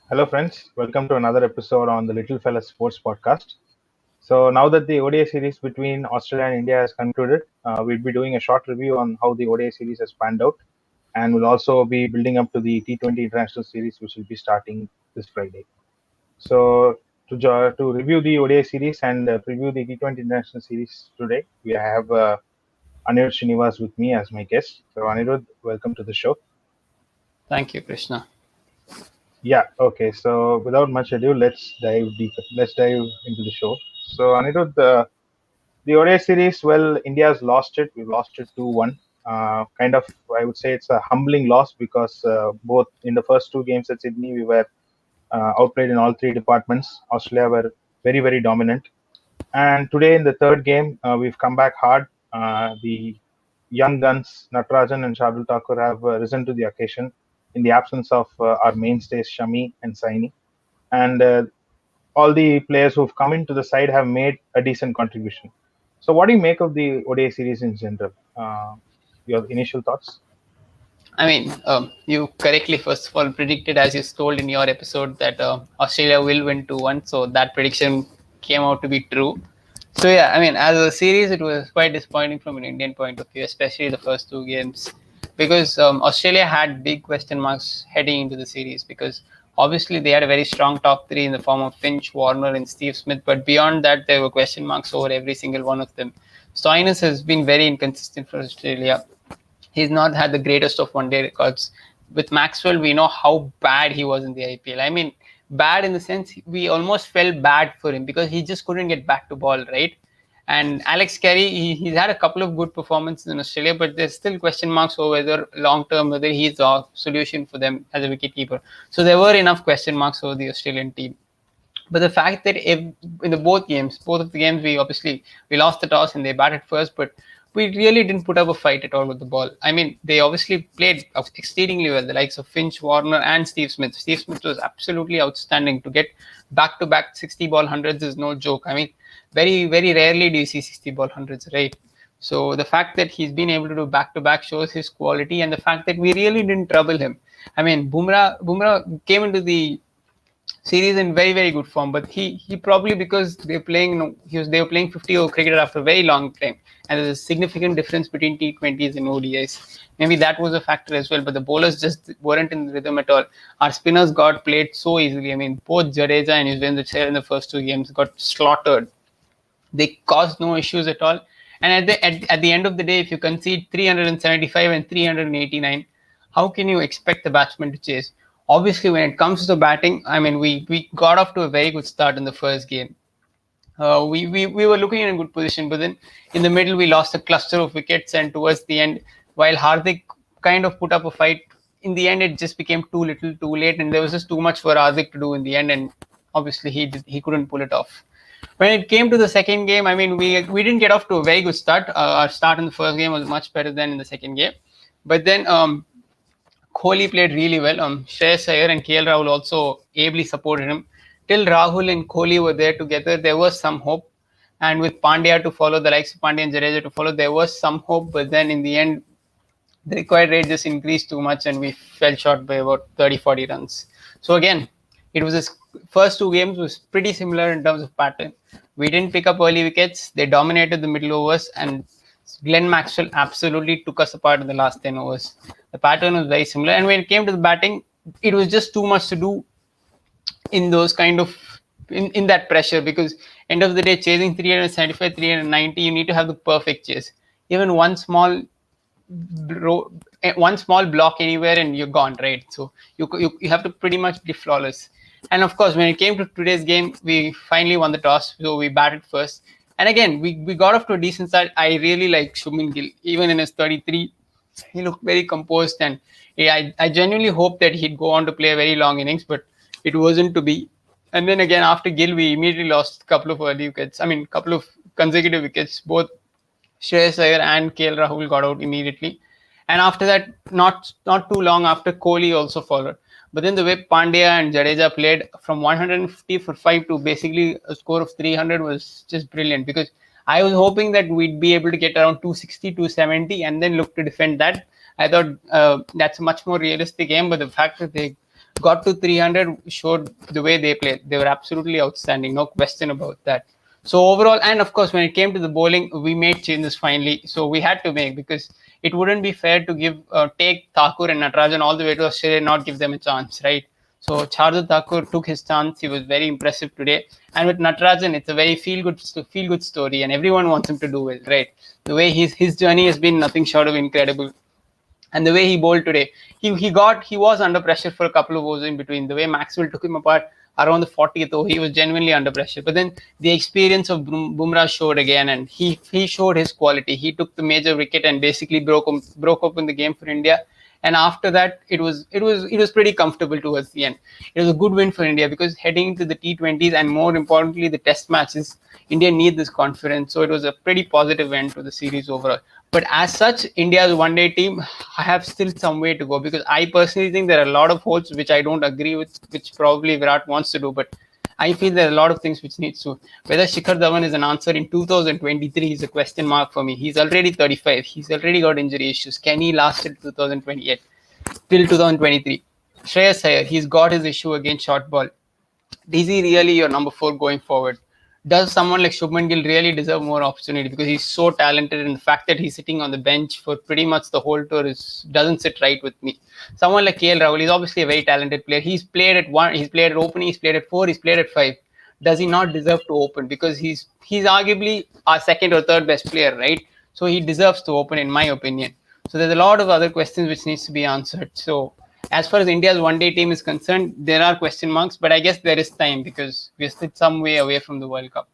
Hello, friends. Welcome to another episode on the Little Fella Sports Podcast. So, now that the ODI series between Australia and India has concluded, we'll be doing a short review on how the ODI series has panned out, and we'll also be building up to the T20 International Series, which will be starting this Friday. So, to review the ODI series and preview the T20 International Series today, we have Anirudh Srinivaas with me as my guest. So, Anirudh, welcome to the show. Thank you, Krishna. Yeah, okay. So without much ado, let's dive deeper. Let's dive into the show. So Anirudh, the ODI series, well, India's lost it. We lost it 2-1. Kind of, I would say it's a humbling loss because both in the first two games at Sydney, we were outplayed in all three departments. Australia were very, very dominant. And today in the third game, we've come back hard. The young guns, Natarajan and Shardul Thakur, have risen to the occasion in the absence of our mainstays, Shami and Saini. And all the players who've come into the side have made a decent contribution. So, what do you make of the ODI series in general? Your initial thoughts? You correctly, first of all, predicted, as you told in your episode, that Australia will win 2-1. So that prediction came out to be true. So, yeah, as a series, it was quite disappointing from an Indian point of view, especially the first two games, because Australia had big question marks heading into the series because obviously they had a very strong top three in the form of Finch, Warner, and Steve Smith. But beyond that, there were question marks over every single one of them. Stoinis has been very inconsistent for Australia. He's not had the greatest of one-day records. With Maxwell, we know how bad he was in the IPL. Bad in the sense we almost felt bad for him because he just couldn't get back to ball, right? And Alex Carey, he's had a couple of good performances in Australia, but there's still question marks over whether long-term, whether he's the solution for them as a wicketkeeper. So there were enough question marks over the Australian team. But the fact that in the both of the games, we lost the toss and they batted first, but we really didn't put up a fight at all with the ball. They obviously played exceedingly well, the likes of Finch, Warner, and Steve Smith. Steve Smith was absolutely outstanding. To get back-to-back 60-ball hundreds is no joke. Very, very rarely do you see 60-ball hundreds, right? So the fact that he's been able to do back-to-back shows his quality, and the fact that we really didn't trouble him. Bumrah came into the series in very very good form, but he probably, because they're playing, they were playing 50 over cricket after a very long time, and there's a significant difference between T20s and ODIs. Maybe that was a factor as well, but the bowlers just weren't in the rhythm at all. Our spinners got played so easily. Both Jadeja and Yuzvendra Chahal in the first two games got slaughtered. They caused no issues at all. And at the end of the day, if you concede 375 and 389, how can you expect the batsman to chase? Obviously, when it comes to batting, we got off to a very good start in the first game. We were looking in a good position, but then in the middle, we lost a cluster of wickets. And towards the end, while Hardik kind of put up a fight, in the end, it just became too little, too late. And there was just too much for Hardik to do in the end. And obviously, he couldn't pull it off. When it came to the second game, we didn't get off to a very good start. Our start in the first game was much better than in the second game. But then Kohli played really well. Shreyas Iyer and KL Rahul also ably supported him. Till Rahul and Kohli were there together, there was some hope. And with Pandya to follow, the likes of Pandya and Jadeja to follow, there was some hope. But then in the end, the required rate just increased too much and we fell short by about 30-40 runs. So again, it was his first two games was pretty similar in terms of pattern. We didn't pick up early wickets. They dominated the middle overs, and Glenn Maxwell absolutely took us apart in the last 10 overs. The pattern was very similar. And when it came to the batting, it was just too much to do in those kind of in that pressure, because end of the day, chasing 375, 390, you need to have the perfect chase. Even one small block anywhere and you're gone, right? So you have to pretty much be flawless. And of course, when it came to today's game, we finally won the toss, so we batted first. And again, we got off to a decent start. I really like Shubman Gill. Even in his 33, he looked very composed, and I genuinely hope that he'd go on to play a very long innings, but it wasn't to be. And then again, after Gill, we immediately lost a couple of early wickets. Couple of consecutive wickets. Both Shreyas Iyer and KL Rahul got out immediately. And after that, not too long after, Kohli also followed. But then the way Pandya and Jadeja played from 150 for 5 to basically a score of 300 was just brilliant, because I was hoping that we'd be able to get around 260, 270 and then look to defend that. I thought that's a much more realistic game, but the fact that they got to 300, showed the way they played. They were absolutely outstanding, no question about that. So overall, and of course, when it came to the bowling, we made changes finally. So we had to make, because it wouldn't be fair to take Thakur and Natarajan all the way to Australia and not give them a chance, right? So Shardul Thakur took his chance. He was very impressive today. And with Natarajan, it's a very feel good story, and everyone wants him to do well, right? The way his journey has been nothing short of incredible. And the way he bowled today, he was under pressure for a couple of overs in between. The way Maxwell took him apart around the 40th over, he was genuinely under pressure. But then the experience of Bumrah showed again, and he showed his quality. He took the major wicket and basically broke open the game for India. And after that, it was pretty comfortable towards the end. It was a good win for India, because heading into the T20s and more importantly the Test matches, India need this confidence. So it was a pretty positive end to the series overall. But as such, India's one-day team, I have still some way to go, because I personally think there are a lot of holes which I don't agree with, which probably Virat wants to do. But I feel there are a lot of things which needs to. Whether Shikhar Dhawan is an answer in 2023 is a question mark for me. He's already 35. He's already got injury issues. Can he last till 2028? Till 2023? Shreyas Iyer, he's got his issue against short ball. Is he really your number 4 going forward? Does someone like Shubman Gill really deserve more opportunity, because he's so talented, and the fact that he's sitting on the bench for pretty much the whole tour doesn't sit right with me. Someone like KL Rahul is obviously a very talented player. He's played at 1, he's played at opening, he's played at 4, he's played at 5. Does he not deserve to open? Because he's arguably our second or third best player, right? So he deserves to open, in my opinion. So there's a lot of other questions which needs to be answered. So as far as India's one-day team is concerned, there are question marks, but I guess there is time, because we're still some way away from the World Cup.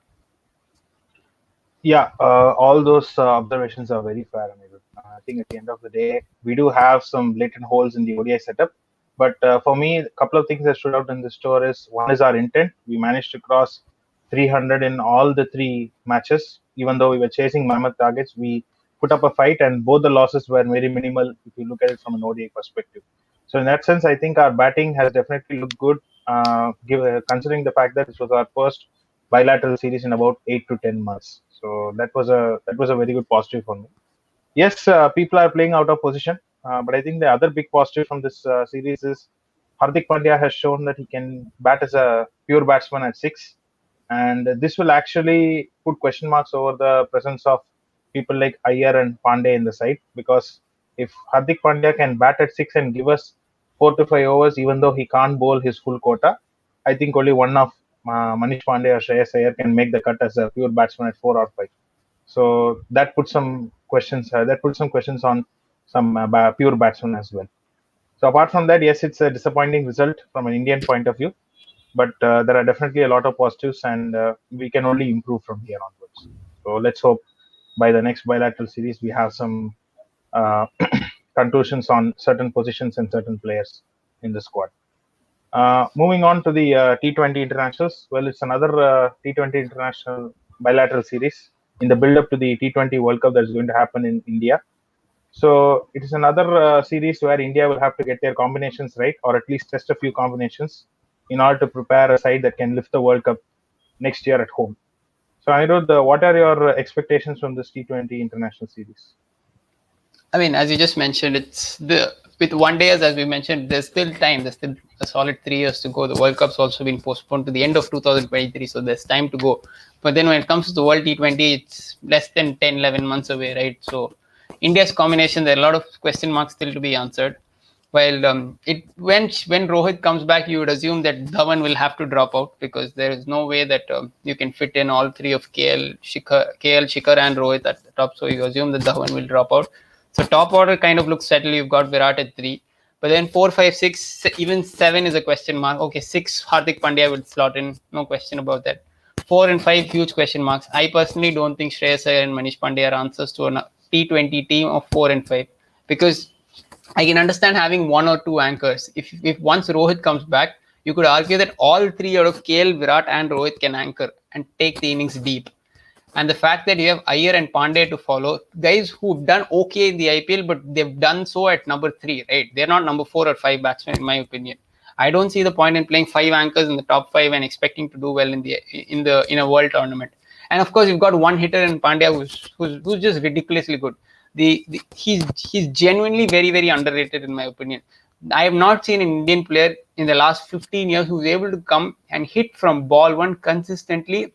Yeah, all those observations are very fair. I think at the end of the day, we do have some blatant holes in the ODI setup. But for me, a couple of things that stood out in this tour is, one is our intent. We managed to cross 300 in all the 3 matches. Even though we were chasing mammoth targets, we put up a fight, and both the losses were very minimal if you look at it from an ODI perspective. So in that sense, I think our batting has definitely looked good, considering the fact that this was our first bilateral series in about 8 to 10 months. So that was a very good positive for me. Yes, people are playing out of position, but I think the other big positive from this series is Hardik Pandya has shown that he can bat as a pure batsman at 6, and this will actually put question marks over the presence of people like Iyer and Pandey in the side, because if Hardik Pandya can bat at 6 and give us 4 to 5 overs, even though he can't bowl his full quota, I think only one of Manish Pandey or Shreyas Iyer can make the cut as a pure batsman at 4 or 5. So that puts some questions. That puts some questions on some pure batsmen as well. So apart from that, yes, it's a disappointing result from an Indian point of view, but there are definitely a lot of positives, and we can only improve from here onwards. So let's hope by the next bilateral series we have some uh, conclusions on certain positions and certain players in the squad. Moving on to the T20 internationals. Well, it's another T20 international bilateral series in the build-up to the T20 World Cup that's going to happen in India. So it is another series where India will have to get their combinations right, or at least test a few combinations in order to prepare a side that can lift the World Cup next year at home. So Anirudh, what are your expectations from this T20 international series? I mean, as you just mentioned, it's the with one day, as we mentioned, there's still time. There's still a solid 3 years to go. The World Cup's also been postponed to the end of 2023, so there's time to go. But then when it comes to the World T20, it's less than 10, 11 months away, right? So India's combination, there are a lot of question marks still to be answered. While it when Rohit comes back, you would assume that Dhawan will have to drop out, because there is no way that you can fit in all three of KL, Shikhar, and Rohit at the top. So you assume that Dhawan will drop out. So top order kind of looks settled. You've got Virat at 3, but then 4, 5, 6, even 7 is a question mark. Okay, 6 Hardik Pandya will slot in, no question about that. 4 and 5 huge question marks. I personally don't think Shreyas Iyer and Manish Pandey are answers to a T20 team of 4 and 5, because I can understand having 1 or 2 anchors. If once Rohit comes back, you could argue that all 3 out of KL, Virat, and Rohit can anchor and take the innings deep. And the fact that you have Iyer and Pandey to follow, guys who've done okay in the IPL, but they've done so at number 3, right? They're not number 4 or 5 batsmen, in my opinion. I don't see the point in playing 5 anchors in the top 5 and expecting to do well in a world tournament. And of course, you've got one hitter in Pandya who's just ridiculously good. He's genuinely very, very underrated, in my opinion. I have not seen an Indian player in the last 15 years who's able to come and hit from ball one consistently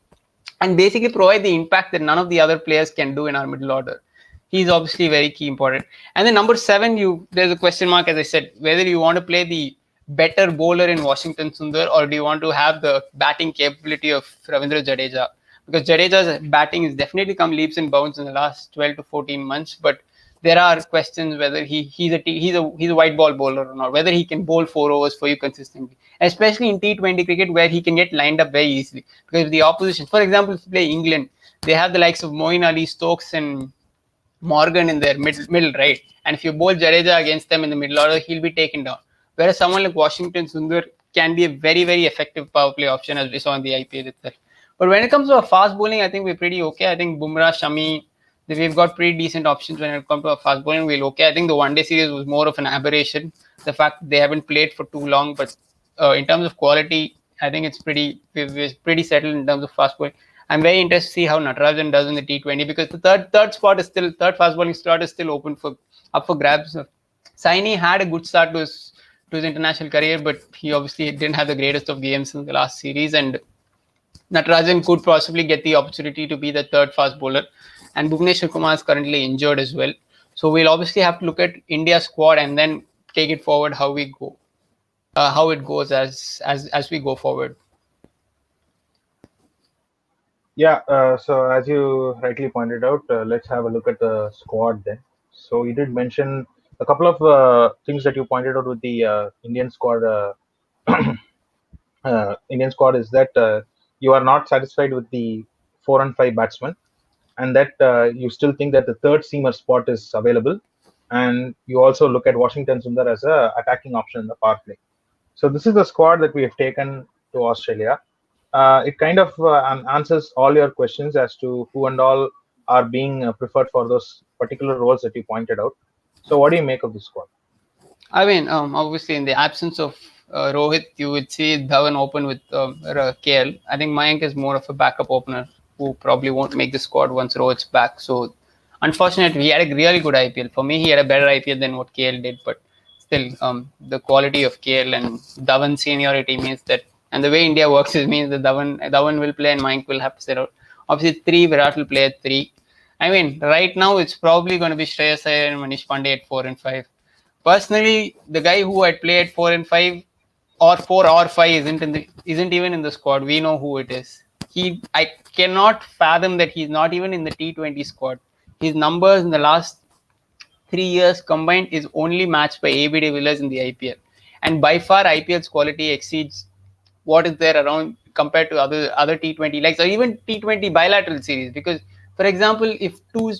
and basically provide the impact that none of the other players can do in our middle order. He's obviously very key important. And then number seven, there's a question mark, as I said, whether you want to play the better bowler in Washington Sundar or do you want to have the batting capability of Ravindra Jadeja? Because Jadeja's batting has definitely come leaps and bounds in the last 12 to 14 months, but there are questions whether he's a white ball bowler or not, whether he can bowl 4 overs for you consistently, especially in T20 cricket where he can get lined up very easily. Because the opposition, for example, if you play England, they have the likes of Moeen Ali, Stokes, and Morgan in their middle right. And if you bowl Jadeja against them in the middle order, he'll be taken down. Whereas someone like Washington Sundar can be a very, very effective power play option as we saw in the IPL itself. But when it comes to a fast bowling, I think we're pretty okay. I think Bumrah, Shami, we've got pretty decent options when it comes to a fast bowling. We're okay. I think the one day series was more of an aberration. The fact that they haven't played for too long, but in terms of quality, I think we're pretty settled in terms of fast bowling. I'm very interested to see how Natarajan does in the T20 because the third fast bowling slot is still open for up for grabs. Saini had a good start to his international career, but he obviously didn't have the greatest of games in the last series, and Natarajan could possibly get the opportunity to be the third fast bowler. And Bhuvneshwar Kumar is currently injured as well. So we'll obviously have to look at India's squad and then take it forward how it goes as we go forward. Yeah, so as you rightly pointed out, let's have a look at the squad then. So you did mention a couple of things that you pointed out with the Indian squad. Indian squad is that you are not satisfied with the 4 and 5 batsmen, and that you still think that the third seamer spot is available, and you also look at Washington Sundar as a attacking option in the power play. So this is the squad that we have taken to Australia. It kind of answers all your questions as to who and all are being preferred for those particular roles that you pointed out. So what do you make of this squad? I mean, obviously, in the absence of Rohit, you would see Dhawan open with KL. I think Mayank is more of a backup opener who probably won't make the squad once Rohit's back. So, unfortunately, he had a really good IPL. For me, he had a better IPL than what KL did, but still, the quality of KL and Dhawan's seniority means that, and the way India works is means that Dhawan will play and Mayank will have to sit out. Obviously, three, Virat will play at three. I mean, right now it's probably going to be Shreyas Iyer and Manish Pandey at 4 and 5. Personally, the guy who had played 4 and 5 or 4 or 5 isn't even in the squad. We know who it is. I cannot fathom that he's not even in the T20 squad. His numbers in the last 3 years combined is only matched by AB de Villiers in the IPL, and by far IPL's quality exceeds what is there around compared to other T20 legs or even T20 bilateral series. Because, for example, if two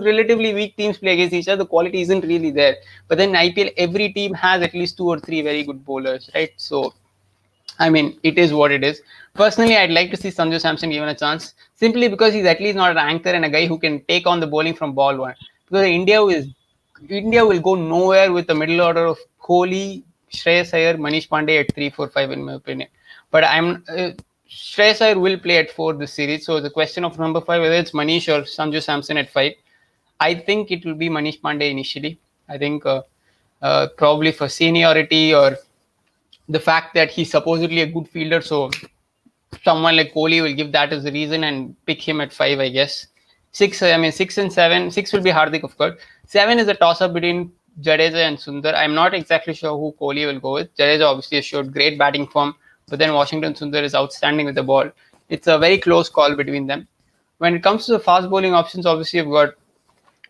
relatively weak teams play against each other, the quality isn't really there. But then IPL, every team has at least two or three very good bowlers, right? So I mean, it is what it is. Personally, I'd like to see Sanju Samson given a chance simply because he's at least not an anchor and a guy who can take on the bowling from ball one. Because India will go nowhere with the middle order of Kohli, Shreyas Iyer, Manish Pandey at 3, 4, 5, in my opinion. But Shreyas Iyer will play at 4 this series. So the question of number 5, whether it's Manish or Sanju Samson at 5, I think it will be Manish Pandey initially. I think probably for seniority or the fact that he's supposedly a good fielder. So someone like Kohli will give that as the reason and pick him at 5, I guess. Six and seven. Six will be Hardik, of course. Seven is a toss up between Jadeja and Sundar. I'm not exactly sure who Kohli will go with. Jadeja obviously showed great batting form, but then Washington Sundar is outstanding with the ball. It's a very close call between them. When it comes to the fast bowling options, obviously you've got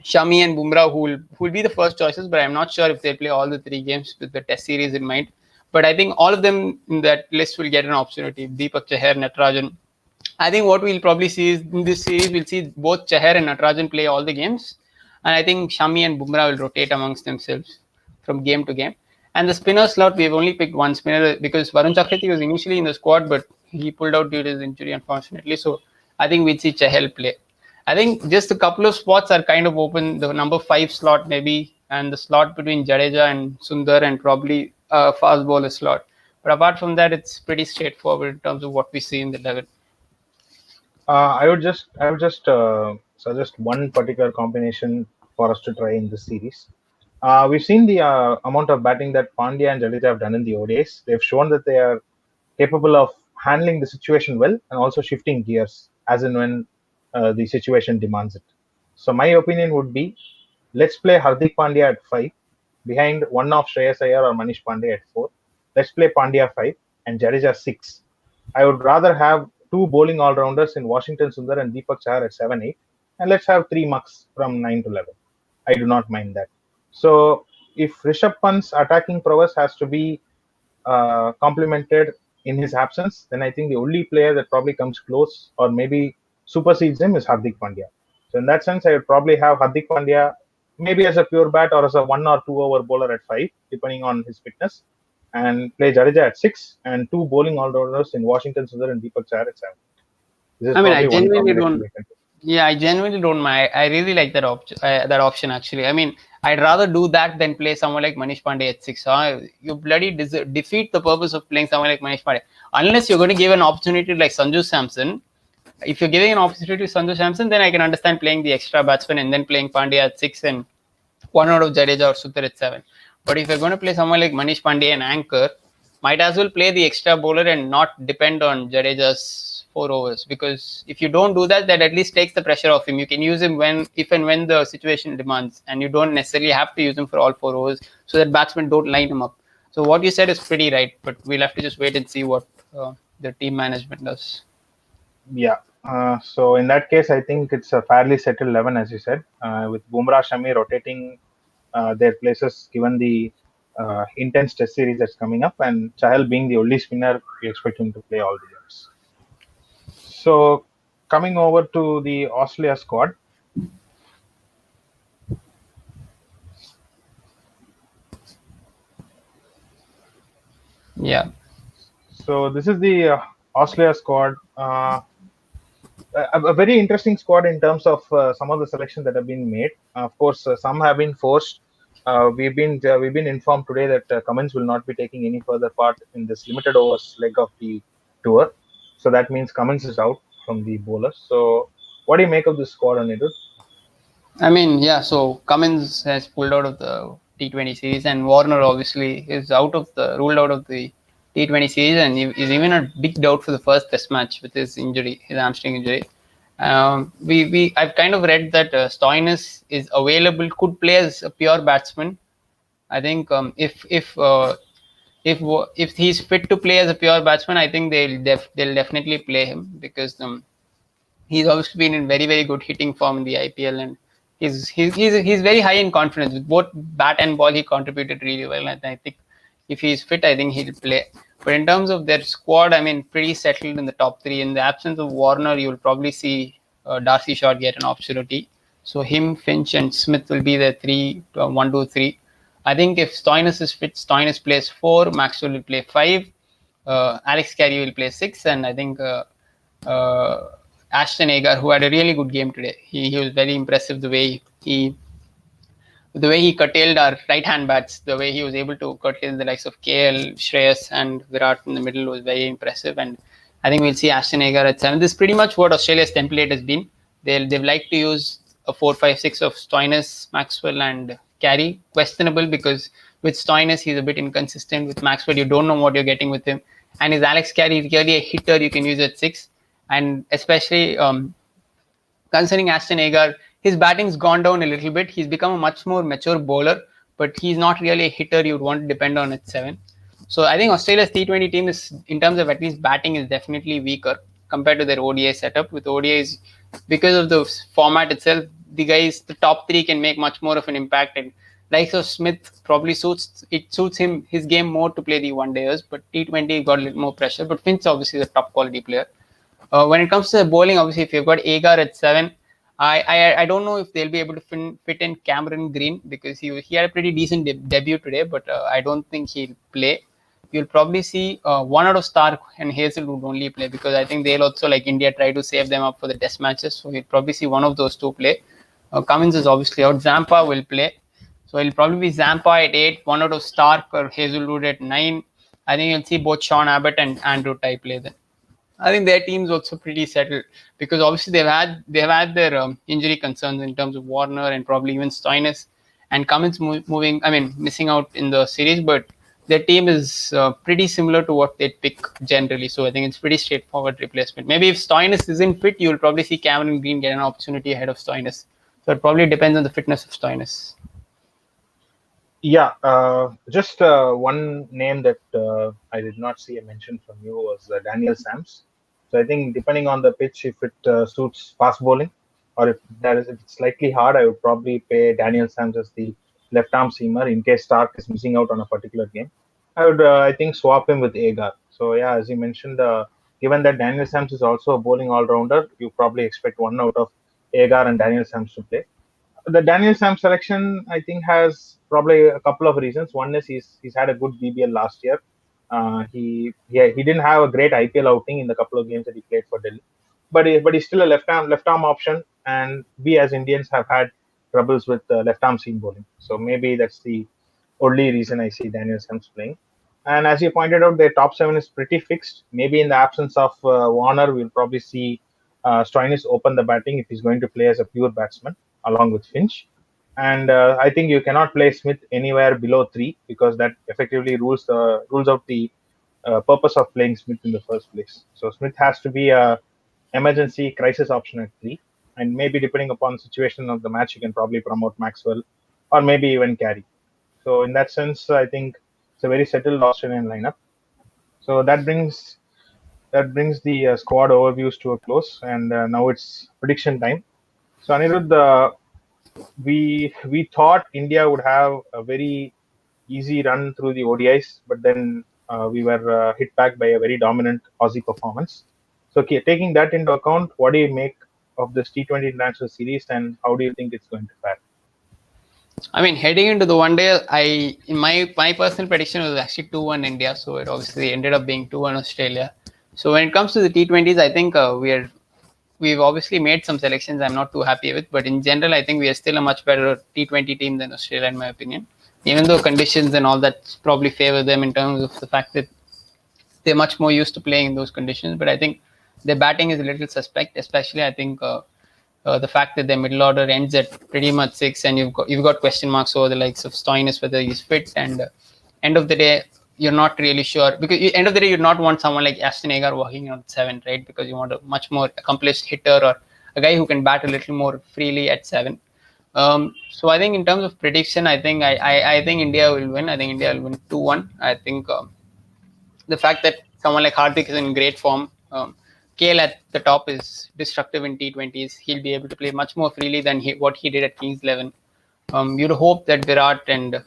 Shami and Bumrah who will be the first choices, but I'm not sure if they play all the 3 games with the Test series in mind. But I think all of them in that list will get an opportunity. Deepak Chahar, Natarajan. I think what we'll probably see is in this series, we'll see both Chahar and Natarajan play all the games. And I think Shami and Bumrah will rotate amongst themselves from game to game. And the spinner slot, we've only picked one spinner because Varun Chakrathi was initially in the squad, but he pulled out due to his injury, unfortunately. So I think we'd see Chahal play. I think just a couple of spots are kind of open. The number 5 slot, maybe, and the slot between Jadeja and Sundar, and probably a fast bowler slot. But apart from that, it's pretty straightforward in terms of what we see in the 11. I would just suggest one particular combination for us to try in this series. We've seen the amount of batting that Pandya and Jadeja have done in the ODIs. They've shown that they are capable of handling the situation well and also shifting gears as and when the situation demands it. So my opinion would be, let's play Hardik Pandya at 5, behind one of Shreyas Iyer or Manish Pandey at 4. Let's play Pandya 5 and Jadeja 6. I would rather have two bowling all-rounders in Washington Sundar and Deepak Chahar at 7, 8. And let's have three mucks from 9 to 11. I do not mind that. So if Rishabh Pant's attacking prowess has to be complemented in his absence, then I think the only player that probably comes close or maybe supersedes him is Hardik Pandya. So in that sense, I would probably have Hardik Pandya maybe as a pure bat or as a 1 or 2 over bowler at 5, depending on his fitness, and play Jadeja at 6 and two bowling all-rounders in Washington Sundar and Deepak Chahar at 7. This is I mean, I probably one genuinely combination don't. we can do. Yeah, I genuinely don't mind. I really like that option actually. I mean, I'd rather do that than play someone like Manish Pandey at 6. You bloody defeat the purpose of playing someone like Manish Pandey unless you're going to give an opportunity like Sanju Samson. If you're giving an opportunity to Sanju Samson, then I can understand playing the extra batsman and then playing Pandey at 6 and one out of Jadeja or Sutar at 7. But if you're going to play someone like Manish Pandey and anchor, might as well play the extra bowler and not depend on Jadeja's 4 overs. Because if you don't do that, that at least takes the pressure off him. You can use him if and when the situation demands, and you don't necessarily have to use him for all 4 overs, so that batsmen don't line him up. So what you said is pretty right, but we'll have to just wait and see what the team management does. Yeah. So in that case, I think it's a fairly settled 11, as you said, with Bumrah, Shami rotating their places given the intense test series that's coming up, and Chahal being the only spinner, we expect him to play all the games. So coming over to the Australia squad, Yeah. so this is the Australia squad. A very interesting squad in terms of some of the selections that have been made. Of course, some have been forced. We've been informed today that Cummins will not be taking any further part in this limited overs leg of the tour. So that means Cummins is out from the bowlers. So what do you make of this squad, Anirudh? I mean, yeah, so Cummins has pulled out of the T20 series, and Warner obviously is ruled out of the T20 series, and is even a big doubt for the first Test match with his injury, his hamstring injury. I've kind of read that Stoinis is available, could play as a pure batsman. I think if if he's fit to play as a pure batsman, I think they'll definitely play him because he's obviously been in very good hitting form in the IPL, and he's very high in confidence with both bat and ball. He contributed really well, and I think if he's fit, I think he'll play. But in terms of their squad, I mean, pretty settled in the top three. In the absence of Warner, you'll probably see Darcy Short get an opportunity. So him, Finch, and Smith will be the three, 1, 2, 3. I think if Stoinis is fit, Stoinis plays 4, Maxwell will play 5, Alex Carey will play 6, and I think uh, Ashton Agar, who had a really good game today. He was very impressive the way he curtailed our right hand bats, the way he was able to curtail the likes of KL, Shreyas, and Virat in the middle was very impressive. And I think we'll see Ashton Agar at 7. This is pretty much what Australia's template has been. They've liked to use a 4-5-6 of Stoinis, Maxwell, and Carey. Questionable because with Stoinis he's a bit inconsistent. With Maxwell, you don't know what you're getting with him. And is Alex Carey really a hitter you can use at 6? And especially concerning Ashton Agar, his batting's gone down a little bit. He's become a much more mature bowler, but he's not really a hitter you'd want to depend on at 7. So I think Australia's T20 team is, in terms of at least batting, is definitely weaker compared to their ODI setup. With ODIs, because of the format itself, the top three can make much more of an impact. And like Smith probably suits him his game more to play the one dayers, but T20 got a little more pressure. But Finch obviously is a top quality player. When it comes to the bowling, obviously, if you've got Agar at 7, I don't know if they'll be able to fit in Cameron Green because he had a pretty decent debut today, but I don't think he'll play. You'll probably see one out of Starc and Hazelwood only play because I think they'll also, like India, try to save them up for the test matches. So you'll probably see one of those two play. Cummins is obviously out. Zampa will play. So it'll probably be Zampa at 8, one out of Starc or Hazelwood at 9. I think you'll see both Sean Abbott and Andrew Tye play then. I think their team's also pretty settled because obviously they've had their injury concerns in terms of Warner and probably even Stoinis, and Cummins moving. I mean, missing out in the series, but their team is pretty similar to what they'd pick generally. So I think it's pretty straightforward replacement. Maybe if Stoinis isn't fit, you'll probably see Cameron Green get an opportunity ahead of Stoinis. So it probably depends on the fitness of Stoinis. Yeah, just one name that I did not see a mention from you was Daniel Sams. So I think depending on the pitch, if it suits fast bowling, or if it's slightly hard, I would probably pay Daniel Sams as the left arm seamer in case Starc is missing out on a particular game. I would I think swap him with Agar. So yeah, as you mentioned, given that Daniel Sams is also a bowling all rounder, you probably expect one out of Agar and Daniel Sams to play. The Daniel Sam selection, I think, has probably a couple of reasons. One is he's had a good BBL last year. He didn't have a great IPL outing in the couple of games that he played for Delhi, but he's still a left arm option, and we as Indians have had troubles with left arm seam bowling. So maybe that's the only reason I see Daniel Sams playing. And as you pointed out, their top seven is pretty fixed. Maybe in the absence of Warner, we'll probably see Stoinis open the batting if he's going to play as a pure batsman along with Finch. And I think you cannot play Smith anywhere below three because that effectively rules out the purpose of playing Smith in the first place. So Smith has to be a emergency crisis option at three, and maybe depending upon the situation of the match, you can probably promote Maxwell or maybe even Carey. So in that sense, I think it's a very settled Australian lineup. So that brings the squad overviews to a close, and now it's prediction time. So Anirudh, we thought India would have a very easy run through the ODIs, but then we were hit back by a very dominant Aussie performance. So taking that into account, what do you make of this T20 International Series, and how do you think it's going to fare? I mean, heading into the one day, in my personal prediction was actually 2-1 India, so it obviously ended up being 2-1 Australia. So when it comes to the T20s, I think we've obviously made some selections I'm not too happy with, but in general, I think we are still a much better T20 team than Australia, in my opinion. Even though conditions and all that probably favor them in terms of the fact that they're much more used to playing in those conditions, but I think their batting is a little suspect, especially I think the fact that their middle order ends at pretty much six, and you've got question marks over the likes of Stoinis whether he's fit, and end of the day you're not really sure because end of the day you'd not want someone like Ashton Agar walking on seven, right? Because you want a much more accomplished hitter or a guy who can bat a little more freely at seven. So I think in terms of prediction, I think I think India will win. I think India will win 2-1. I think the fact that someone like Hardik is in great form, Kale at the top is destructive in T20s. He'll be able to play much more freely than what he did at Kings 11. You'd hope that Virat and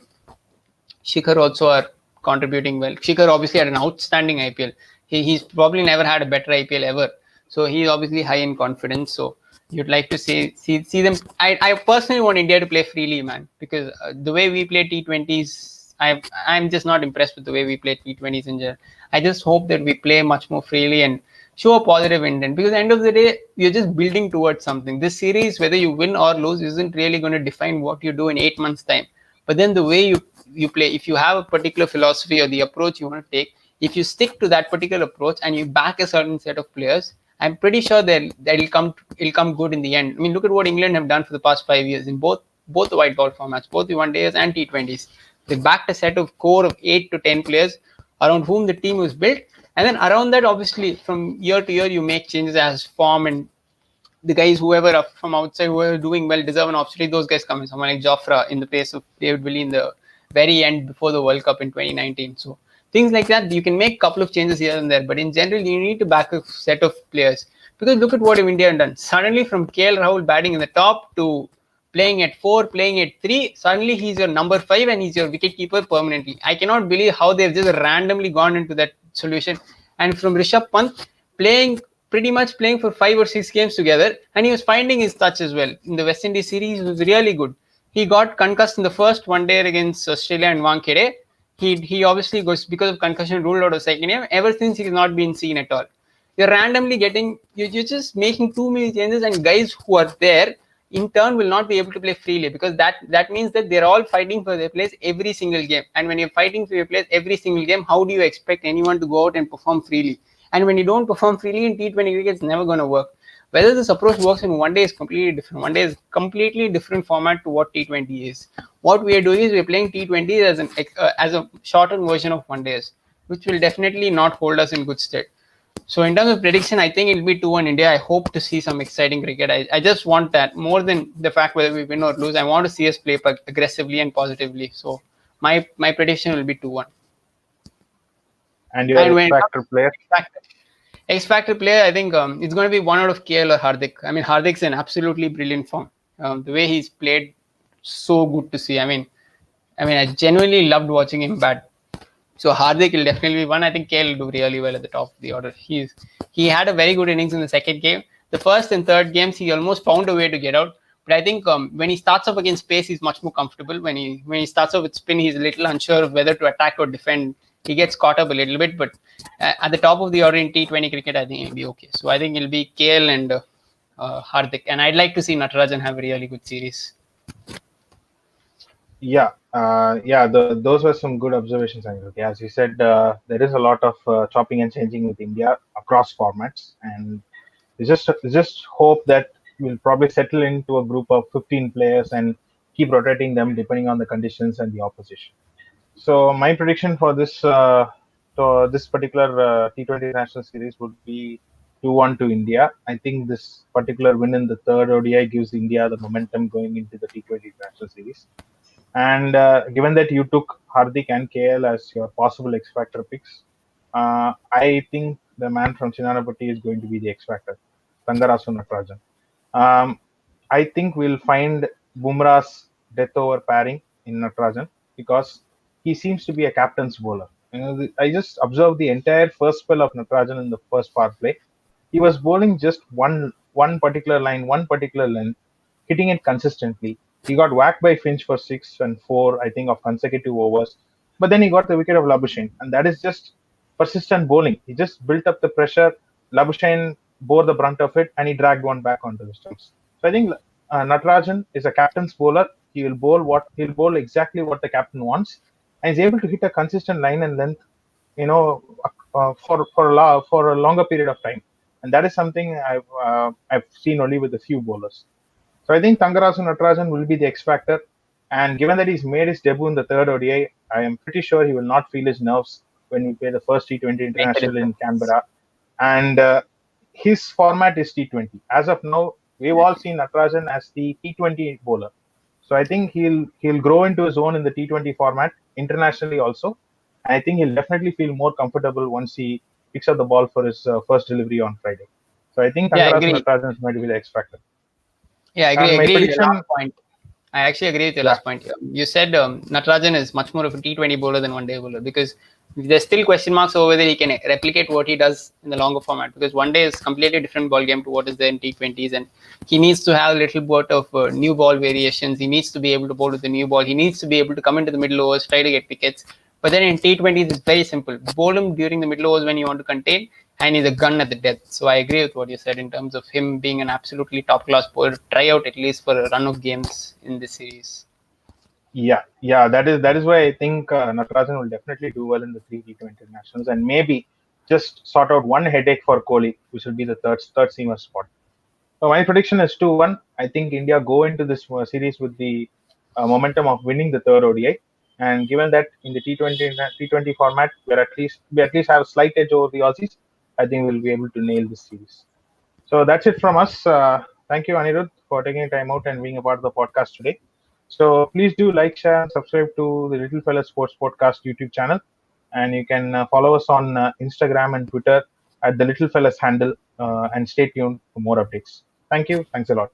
Shikhar also are contributing well. Shikhar obviously had an outstanding IPL. He's probably never had a better IPL ever. So he's obviously high in confidence. So you'd like to see them. I personally want India to play freely, man, because the way we play T20s, I'm just not impressed with the way we play T20s in general. I just hope that we play much more freely and show a positive intent, because at the end of the day, you're just building towards something. This series, whether you win or lose, isn't really going to define what you do in 8 months' time. But then the way you play, if you have a particular philosophy or the approach you want to take, if you stick to that particular approach and you back a certain set of players, I'm pretty sure that it'll come good in the end. I mean, look at what England have done for the past 5 years in both the white ball formats, both the one days and T20s. They backed a set of core of 8 to 10 players around whom the team was built, and then around that, obviously, from year to year, you make changes as form and the guys, whoever are from outside, who are doing well, deserve an opportunity. Those guys come in. Someone like Jofra in the place of David Willey in the very end before the World Cup in 2019. So things like that, you can make a couple of changes here and there. But in general, you need to back a set of players. Because look at what India have done. Suddenly from KL Rahul batting in the top to playing at 4, playing at 3, suddenly he's your number 5 and he's your wicketkeeper permanently. I cannot believe how they've just randomly gone into that solution. And from Rishabh Pant, pretty much playing for 5 or 6 games together, and he was finding his touch as well. In the West Indies series, he was really good. He got concussed in the first one day against Australia and Wankhede. He obviously goes because of concussion ruled out of second game. Ever since he's not been seen at all. You're just making too many changes, and guys who are there in turn will not be able to play freely, because that means that they're all fighting for their place every single game. And when you're fighting for your place every single game, how do you expect anyone to go out and perform freely? And when you don't perform freely in T20 cricket, it's never going to work. Whether this approach works in one day is completely different. One day is completely different format to what T20 is. What we are doing is we're playing T20 as a shortened version of one days, which will definitely not hold us in good stead. So in terms of prediction, I think it'll be 2-1 India. I hope to see some exciting cricket. I just want that more than the fact whether we win or lose. I want to see us play aggressively and positively. So my prediction will be 2-1. And your And X when it comes Factor player? to X Factor player, I think it's going to be one out of KL or Hardik. I mean, Hardik's in absolutely brilliant form. The way he's played, so good to see. I genuinely loved watching him bat. So Hardik will definitely be one. I think KL will do really well at the top of the order. He had a very good innings in the second game. The first and third games, he almost found a way to get out. But I think when he starts off against pace, he's much more comfortable. When he starts off with spin, he's a little unsure of whether to attack or defend. He gets caught up a little bit. But at the top of the order in T20 cricket, I think he'll be okay. So I think it'll be KL and Hardik. And I'd like to see Natarajan have a really good series. Yeah, those were some good observations, Anirudh. As you said, there is a lot of chopping and changing with India across formats, and we just hope that we'll probably settle into a group of 15 players and keep rotating them depending on the conditions and the opposition. So my prediction for this particular T20 National Series would be 2-1 to India. I think this particular win in the third ODI gives India the momentum going into the T20 National Series. And given that you took Hardik and KL as your possible X Factor picks, I think the man from Chinanapatti is going to be the X Factor, Thangarasu Natarajan. Um, I think we'll find Bumrah's death over pairing in Natarajan because he seems to be a captain's bowler. I just observed the entire first spell of Natarajan in the first power play. He was bowling just one particular line, one particular length, hitting it consistently. He got whacked by Finch for 6 and 4, I think, of consecutive overs. But then he got the wicket of Labuschagne, and that is just persistent bowling. He just built up the pressure. Labuschagne bore the brunt of it, and he dragged one back onto the stumps. So I think Natarajan is a captain's bowler. He'll bowl exactly what the captain wants, and he's able to hit a consistent line and length, for a longer period of time, and that is something I've seen only with a few bowlers. So I think Thangarasu Natarajan will be the X factor. And given that he's made his debut in the third ODI, I am pretty sure he will not feel his nerves when we play the first T20 Make the international in difference. Canberra. And his format is T20. As of now, we've all seen Natarajan as the T20 bowler. So I think he'll grow into his own in the T20 format internationally also. And I think he'll definitely feel more comfortable once he picks up the ball for his first delivery on Friday. So I think Yeah, I Thangarasu agree. Natarajan is going to be the X factor. Yeah, I agree. I And my agree with your last prediction, point. I actually agree with your yeah, last point here. You said Natarajan is much more of a T20 bowler than one day bowler because there's still question marks over whether he can replicate what he does in the longer format because one day is completely different ball game to what is there in T20s and he needs to have a little bit of new ball variations. He needs to be able to bowl with the new ball. He needs to be able to come into the middle overs, try to get wickets. But then in T20s, it's very simple. Bowl him during the middle overs when you want to contain, and he's a gun at the death. So I agree with what you said in terms of him being an absolutely top class bowler. Try out at least for a run of games in this series. yeah. That is why I think Natarajan will definitely do well in the three T20 internationals, and maybe just sort out one headache for Kohli, which will be the third seamer spot. So my prediction is 2-1. I think India go into this series with the momentum of winning the third ODI, and given that in the T20 format we at least have a slight edge over the Aussies, I think we'll be able to nail this series. So that's it from us. Thank you, Anirudh, for taking time out and being a part of the podcast today. So please do like, share, and subscribe to the Little Fella Sports Podcast YouTube channel. And you can follow us on Instagram and Twitter at the Little Fellas handle and stay tuned for more updates. Thank you. Thanks a lot.